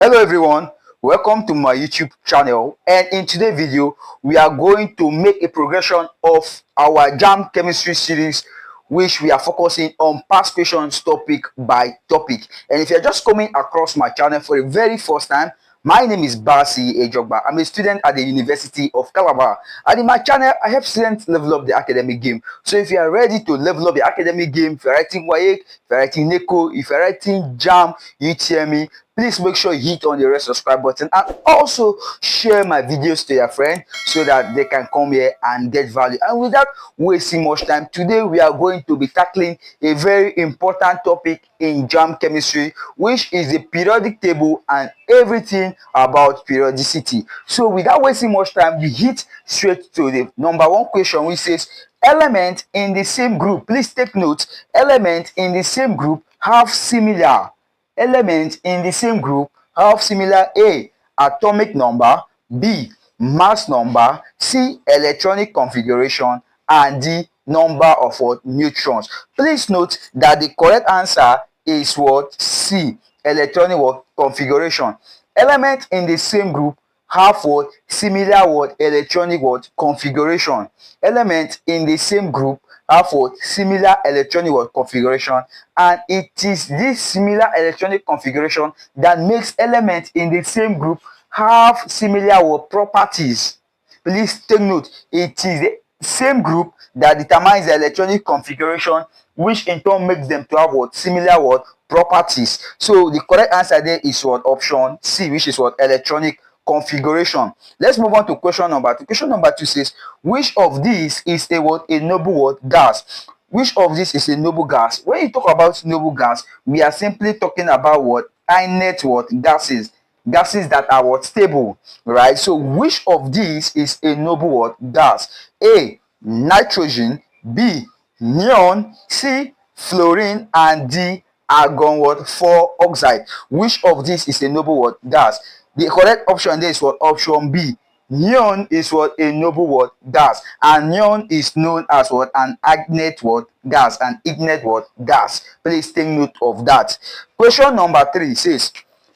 Hello everyone, welcome to my YouTube channel, and in today's video we are going to make a progression of our JAMB chemistry series, which we are focusing on past questions topic by topic. And if you're just coming across my channel for the very first time, my name is Basi Ejeogba. I'm a student at the University of Calabar, and in my channel I help students level up the academic game. So if you are ready to level up the academic game, if you're writing WAEC, if you're writing NECO, if you're writing JAMB, UTME, please make sure you hit on the red subscribe button and also share my videos to your friends so that they can come here and get value. And without wasting much time, today we are going to be tackling a very important topic in JAMB chemistry, which is the periodic table and everything about periodicity. So without wasting much time, we hit straight to the number one question, which says element in the same group. Please take note, element in the same group have similar elements in the same group have similar A. Atomic number, B. Mass number, C. Electronic configuration, and D. Number of what? Neutrons. Please note that the correct answer is what? C. Electronic what? Configuration. Elements in the same group have what? Similar what? Electronic what? Configuration. Elements in the same group have what? Similar electronic what? Configuration, and it is this similar electronic configuration that makes elements in the same group have similar what? Properties. Please take note, it is the same group that determines the electronic configuration, which in turn makes them to have what? Similar what? Properties. So the correct answer there is what? Option C, which is what? Electronic configuration. Let's move on to question number 2. Question number 2 says, which of these is a what? A noble what? Gas. Which of these is a noble gas? When you talk about noble gas, we are simply talking about what? Inert what? Gases. Gases that are what? Stable, right? So which of these is a noble what? Gas? A. Nitrogen, B. Neon, C. Fluorine, and D. Argon what? 4 oxide. Which of these is a noble what? Gas? The correct option there is what? Option B. Neon is what? A noble what? Gas. And neon is known as what? An ignite what? Gas. An ignite what? Gas. Please take note of that. Question number 3 says,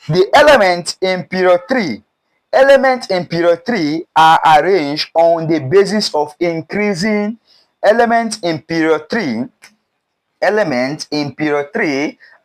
the elements in period 3 are arranged on the basis of increasing elements in period 3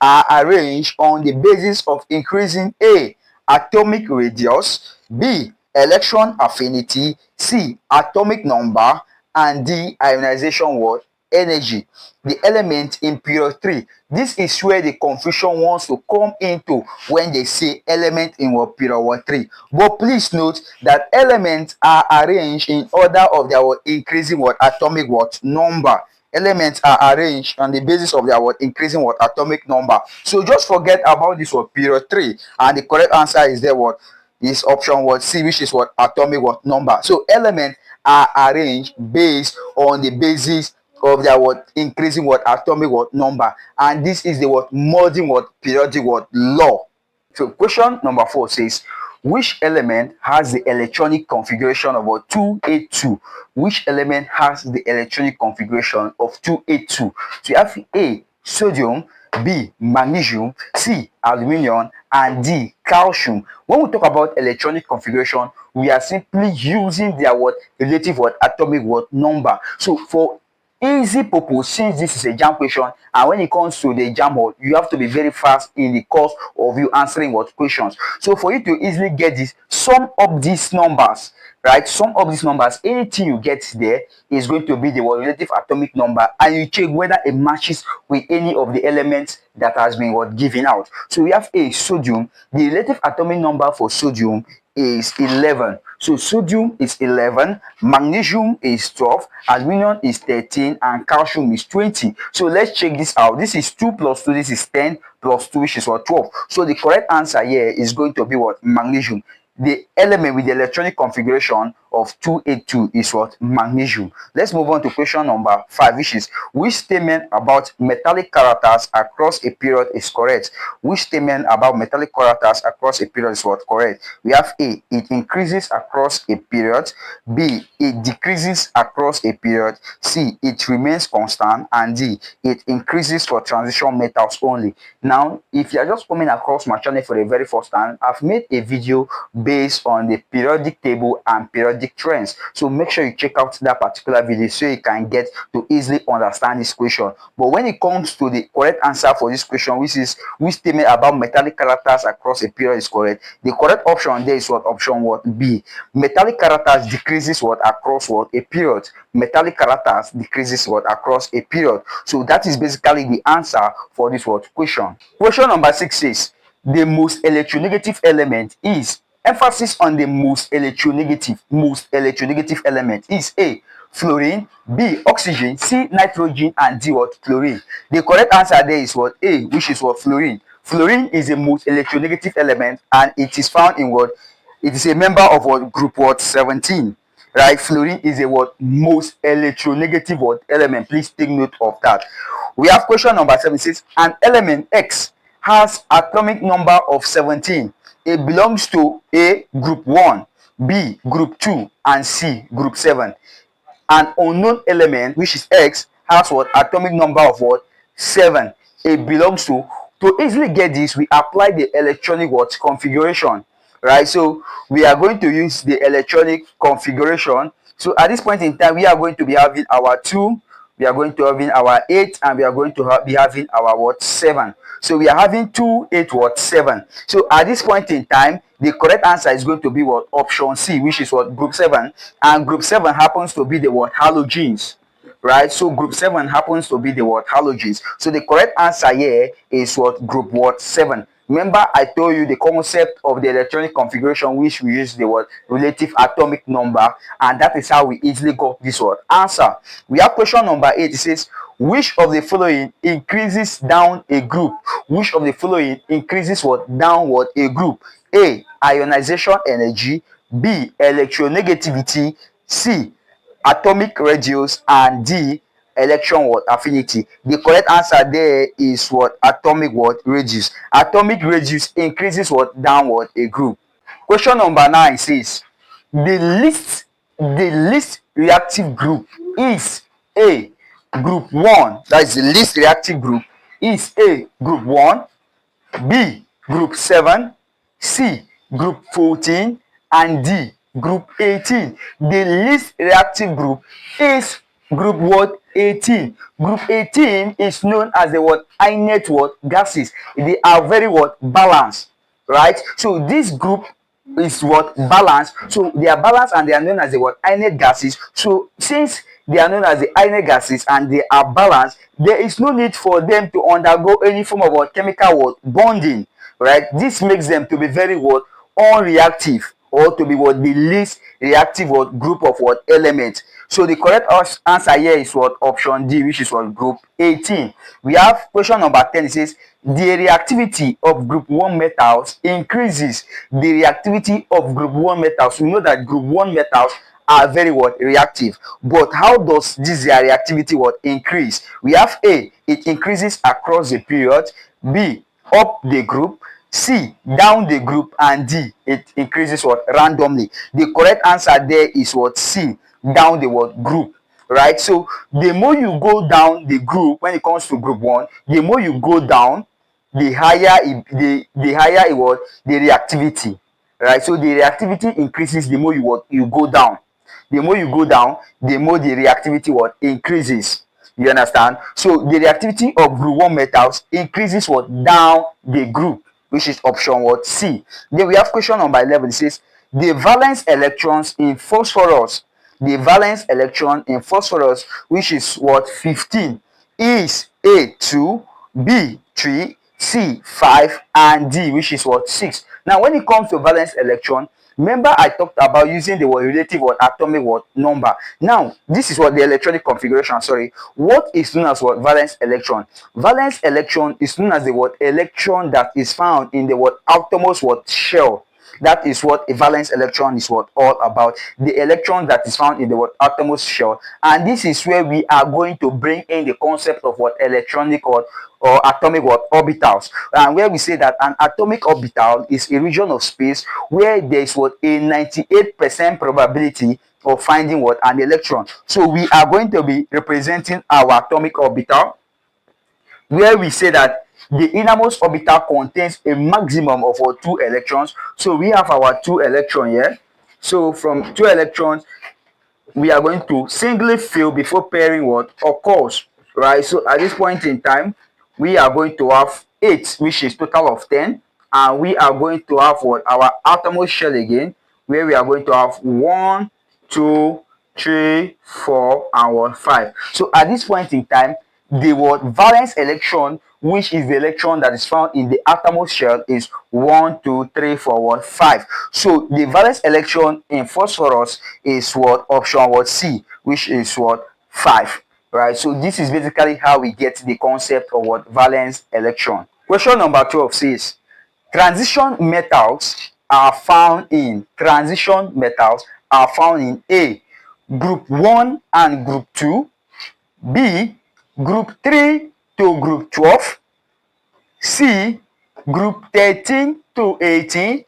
are arranged on the basis of increasing A. Atomic radius, B. Electron affinity, C. Atomic number, and D. Ionization what? Energy. The element in period 3. This is where the confusion wants to come into when they say element in what? Period 3. But please note that elements are arranged in order of their what? Increasing what? Atomic what? Number. Elements are arranged on the basis of their what? Increasing what? Atomic number. So just forget about this what? Period 3, and the correct answer is there what? Is option what? C, which is what? Atomic what? Number. So elements are arranged based on the basis of their what? Increasing what? Atomic what? Number. And this is the what? Modern what? Periodic what? Law. So question number 4 says, which element has the electronic configuration of what? 282? Which element has the electronic configuration of 282? So you have A. Sodium, B. Magnesium, C. Aluminium, and D. Calcium. When we talk about electronic configuration, we are simply using their what? Relative what? Atomic what? Number. So for easy purpose, since this is a JAMB question, and when it comes to the JAMB hall, you have to be very fast in the course of you answering what? Questions. So for you to easily get this, sum up these numbers, right? Sum up these numbers, anything you get there is going to be the what? Relative atomic number, and you check whether it matches with any of the elements that has been what? Given out. So we have A. Sodium. The relative atomic number for sodium is 11. So sodium is 11, magnesium is 12, aluminum is 13, and calcium is 20. So let's check this out. This is 2 plus 2, this is 10 plus 2, which is what? 12. So the correct answer here is going to be what? Magnesium. The element with the electronic configuration of 282 is what? Magnesium. Let's move on to question number 5, which is which statement about metallic characters across a period is correct? Which statement about metallic characters across a period is what? Correct. We have A, it increases across a period. B, it decreases across a period. C, it remains constant. And D, it increases for transition metals only. Now, if you are just coming across my channel for the very first time, I've made a video based on the periodic table and periodic trends. So make sure you check out that particular video so you can get to easily understand this question. But when it comes to the correct answer for this question, which is which statement about metallic characters across a period is correct, the correct option there is what? Option what? B. Metallic characters decreases what? Across what? A period. Metallic characters decreases what? Across a period. So that is basically the answer for this what? Question. Question number 6 says the most electronegative element is, emphasis on the most electronegative element is A, fluorine, B, oxygen, C, nitrogen, and D, what? Chlorine. The correct answer there is what? A, which is what? Fluorine. Fluorine is the most electronegative element, and it is found in what? It is a member of what? Group what? 17. Right? Fluorine is a what? Most electronegative what? Element. Please take note of that. We have question number 7. It says an element X has atomic number of 17. It belongs to A, group 1, B, group 2, and C, group 7. An unknown element, which is X, has what? Atomic number of what? 7. It belongs to easily get this, we apply the electronic what? Configuration. Right? So we are going to use the electronic configuration. So at this point in time, we are going to be having our 2, we are going to having our 8, and we are going to be having our what? 7. So we are having 2, 8, what? 7. So at this point in time, the correct answer is going to be what? Option C, which is what? Group 7. And group 7 happens to be the what? Halogens. Right? So group 7 happens to be the what? Halogens. So the correct answer here is what? Group what? 7. Remember, I told you the concept of the electronic configuration, which we use the word relative atomic number, and that is how we easily got this word answer. We have question number 8. It says, which of the following increases down a group? Which of the following increases what? Downward a group? A, ionization energy. B, electronegativity. C, atomic radius. And D, electron what? Affinity. The correct answer there is what? Atomic what? Radius. Atomic radius increases what? Downward a group. Question number 9 says the least reactive group is A, group 1. That is the least reactive group is A, group 1, B, group 7, C, group 14, and D, group 18. The least reactive group is group what? 18. Group 18 is known as the what? Inert what? Gases. They are very what? Balanced. Right? So this group is what? Balanced. So they are balanced and they are known as the what? Inert gases. So since they are known as the inert gases and they are balanced, there is no need for them to undergo any form of what? Chemical what? Bonding. Right? This makes them to be very what? Unreactive, or to be what? The least reactive what? Group of what? Elements. So the correct answer here is what? Option D, which is what? Group 18. We have question number 10. It says the reactivity of group 1 metals increases. The reactivity of group 1 metals. We know that group 1 metals are very what? Reactive. But how does this their reactivity what? Increase? We have A, it increases across the period. B, up the group. C, down the group. And D, it increases what? Randomly. The correct answer there is what? C, down the what? Group. Right? So the more you go down the group, when it comes to group 1, the more you go down, the higher the higher what? The reactivity. Right? So the reactivity increases the more you go down. The more you go down, the more the reactivity what? Increases. You understand? So the reactivity of group 1 metals increases what? Down the group, which is option what? C. Then we have question number 11. It says the valence electrons in phosphorus, the valence electron in phosphorus, which is what? 15, is A, 2, B, 3, C, 5, and D, which is what? 6. Now when it comes to valence electron, remember I talked about using the what? Relative what? Atomic what? Number. Now this is what? The electronic configuration. Sorry, what is known as what? Valence electron. Valence electron is known as the what? Electron that is found in the what? Outermost what? Shell. That is what a valence electron is what all about. The electron that is found in the what outermost shell. And this is where we are going to bring in the concept of what electronic or atomic what orbitals, and where we say that an atomic orbital is a region of space where there is what a 98% probability of finding what an electron. So we are going to be representing our atomic orbital, where we say that the innermost orbital contains a maximum of our 2 electrons. So we have our 2 electrons here. So from 2 electrons, we are going to singly fill before pairing what occurs, right? So at this point in time, we are going to have 8, which is total of 10, and we are going to have what our outermost shell again, where we are going to have 1, 2, 3, 4, and 1, 5. So at this point in time, the word valence electron, which is the electron that is found in the outermost shell, is 1, 2, 3, 4, 1, 5. So the valence electron in phosphorus is what option what C, which is what 5, right? So this is basically how we get the concept of what valence electron. Question number 12 says transition metals are found in A, group 1 and group 2, B, group 3 to group 12, C, group 13 to 18,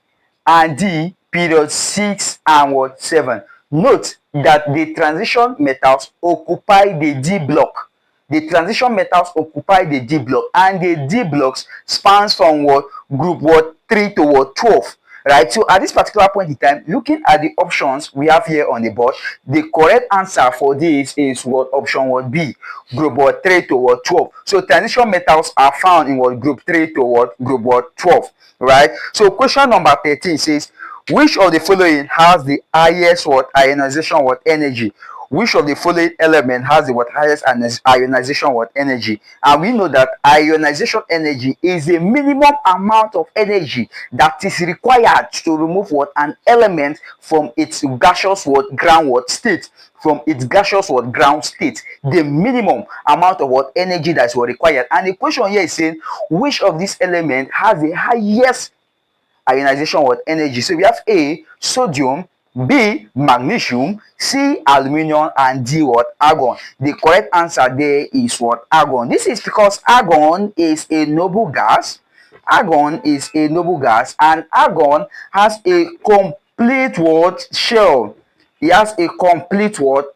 and D, period 6 and what 7. Note that the transition metals occupy the D block. The transition metals occupy the D block, and the D blocks spans from what group what 3 to what 12. Right, so at this particular point in time, looking at the options we have here on the board, the correct answer for this is what option what B, group what 3 to what 12. So transition metals are found in what group 3 to what group what 12, right? So question number 13 says which of the following has the highest what ionization what energy? Which of the following element has the what highest ionization what energy? And we know that ionization energy is a minimum amount of energy that is required to remove what an element from its gaseous what ground what state. From its gaseous what ground state, the minimum amount of what energy that's what required. And the question here is saying which of these elements has the highest ionization what energy? So we have A, sodium, B, magnesium, C, aluminium, and D, what argon. The correct answer there is what argon. This is because argon is a noble gas. Argon is a noble gas, and argon has a complete what shell. It has a complete what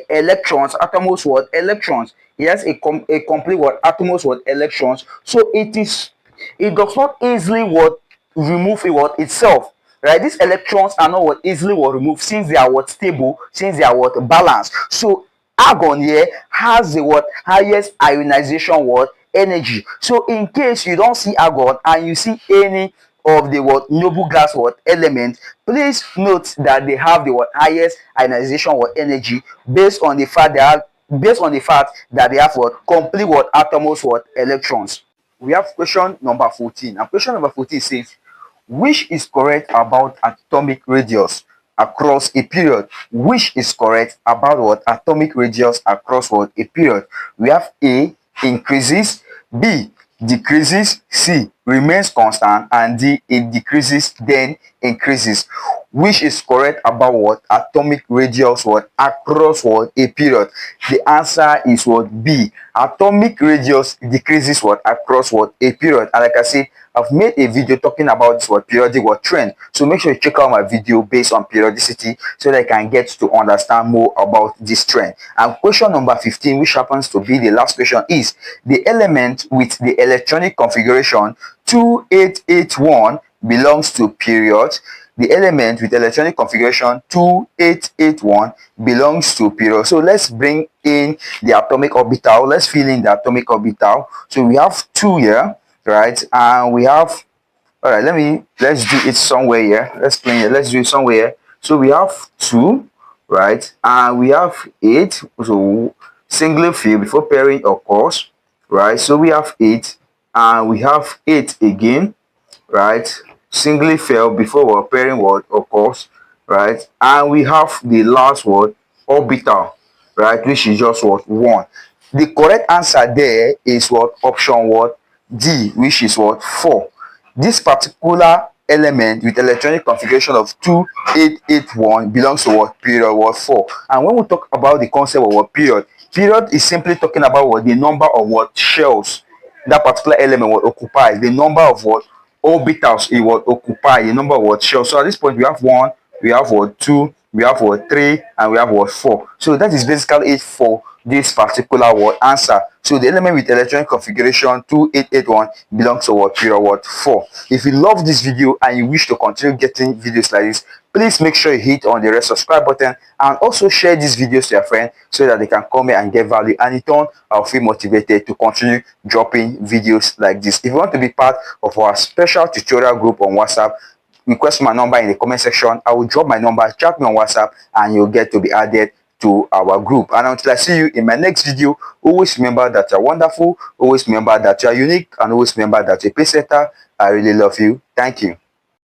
electrons, atomos what electrons. It has a complete what atomos what electrons. So it does not easily what remove what itself, right? These electrons are not what easily what removed, since they are what stable, since they are what balanced. So argon here has the what highest ionization what energy. So in case you don't see argon and you see any of the what noble gas what element, please note that they have the what highest ionization what energy based on the fact that they have what complete what atomos what electrons. We have question number 14, and question number 14 says which is correct about atomic radius across a period? Which is correct about what atomic radius across what a period? We have A, increases, B, decreases, C, remains constant, and D, it decreases then increases. Which is correct about what atomic radius what across what a period? The answer is what B, atomic radius decreases what across what a period. And like I said, I've made a video talking about this what periodic what trend, so make sure you check out my video based on periodicity so that I can get to understand more about this trend. And question number 15, which happens to be the last question, is the element with the electronic configuration 2881 belongs to period. The element with electronic configuration 2881 belongs to period. So let's bring in the atomic orbital. Let's fill in the atomic orbital. So we have 2 here, right? And we have, all right, let's do it somewhere here. Let's do it somewhere here. So we have 2, right? And we have 8. So singly fill before pairing occurs, right? So we have 8, and we have 8 again, right? Singly fell before our pairing word occurs, right? And we have the last word orbital, right, which is just what 1. The correct answer there is what option what D, which is what 4. This particular element with electronic configuration of 2881 belongs to what? Period what? 4. And when we talk about the concept of what? Period is simply talking about what? The number of what? Shells that particular element will occupy, the number of what? Orbitals it will occupy, the number of what? Shells. So at this point we have 1, we have what? 2, we have what? 3, and we have what? 4. So that is basically it for this particular what? Answer. So the element with electronic configuration 2881 belongs to what? Period what? 4. If you love this video and you wish to continue getting videos like this, please make sure you hit on the red subscribe button and also share these videos to your friends so that they can come here and get value, and in turn I'll feel motivated to continue dropping videos like this. If you want to be part of our special tutorial group on WhatsApp, request my number in the comment section. I will drop my number, chat me on WhatsApp, and you'll get to be added to our group. And until I see you in my next video, always remember that you're wonderful, always remember that you're unique, and always remember that you're a pace setter. I really love you. Thank you.